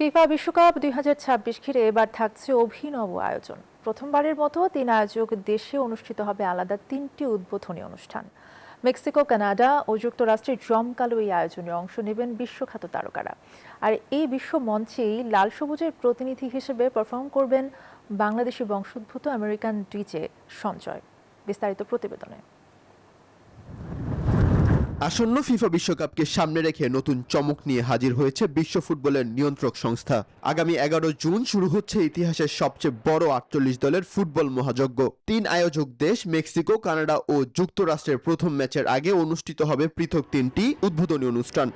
FIFA বিশ্বকাপ ২০২৬ ঘিরে এবার থাকছে অভিনব আয়োজন। প্রথমবারের মতো ৩ আয়োজক দেশে অনুষ্ঠিত হবে আলাদা ৩টি উদ্বোধনী অনুষ্ঠান। মেক্সিকো, কানাডা ও যুক্তরাষ্ট্রের জমকালো এই আয়োজনে অংশ নেবেন বিশ্বখ্যাত তারকারা। আর এই বিশ্ব মঞ্চেই লাল সবুজের প্রতিনিধি হিসেবে পারফর্ম করবেন বাংলাদেশি বংশোদ্ভূত আমেরিকান ডিজে সঞ্জয়। বিস্তারিত প্রতিবেদনে। আসন্ন ফিফা বিশ্বকাপকে সামনে রেখে নতুন চমক নিয়ে হাজির হয়েছে বিশ্ব ফুটবলের নিয়ন্ত্রক সংস্থা। আগামী 11 জুন শুরু হচ্ছে ইতিহাসের সবচেয়ে বড় 48 দলের ফুটবল মহাযজ্ঞ। 3 আয়োজক দেশ মেক্সিকো, কানাডা ও যুক্তরাষ্ট্রের প্রথম ম্যাচের আগে অনুষ্ঠিত হবে পৃথক 3টি উদ্বোধনী অনুষ্ঠান।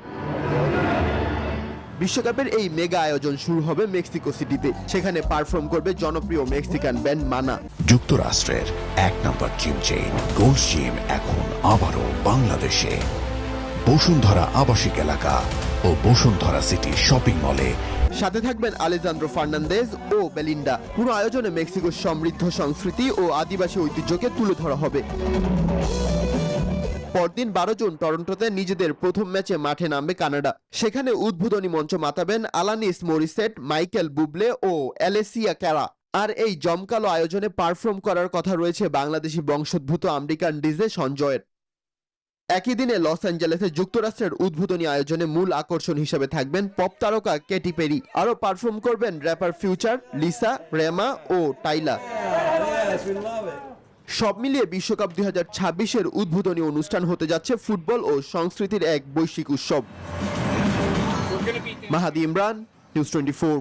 বিশ্বকাপের এই মেগা আয়োজন শুরু হবে মেক্সিকো সিটিতে। সেখানে পারফর্ম করবে জনপ্রিয় মেক্সিকান ব্যান্ড মানা। যুক্তরাষ্ট্রের 1 নম্বর জিম চেইন গোল্ড জিম এখন আবারও বাংলাদেশে। বসুন্ধরা আবাসিক এলাকা ও বসুন্ধরা সিটি শপিং মলে। সাথে থাকবেন আলেজান্দ্রো ফার্নান্দেজ ও বেলিন্ডা। পুরো আয়োজনে মেক্সিকোর সমৃদ্ধ সংস্কৃতি ও আদিবাসী ঐতিহ্যকে তুলে ধরা হবে। পরদিন 12 জুন টরন্টোতে নিজেদের প্রথম ম্যাচে মাঠে নামবে কানাডা। সেখানে উদ্বোধনী মঞ্চ মাতাবেন আলানিস মোরিসেট, মাইকেল বুবলে ও অ্যালেসিয়া ক্যারা। আর এই জমকালো আয়োজনে পারফর্ম করার কথা রয়েছে বাংলাদেশি বংশোদ্ভূত আমেরিকান ডিজে সঞ্জয়ের। একই দিনে লস অ্যাঞ্জেলেসে যুক্তরাষ্ট্রের উদ্বোধনী আয়োজনে মূল আকর্ষণ হিসেবে থাকবেন পপ তারকা কেটি পেরি। আরও পারফর্ম করবেন র্যাপার ফিউচার, লিসা, রেমা ও টাইলা। সব মিলিয়ে বিশ্বকাপ 2026-এর উদ্বোধনী অনুষ্ঠান হতে যাচ্ছে ফুটবল ও সংস্কৃতির এক বৈশ্বিক উৎসব। মাহাদি ইমরান, নিউজ 24।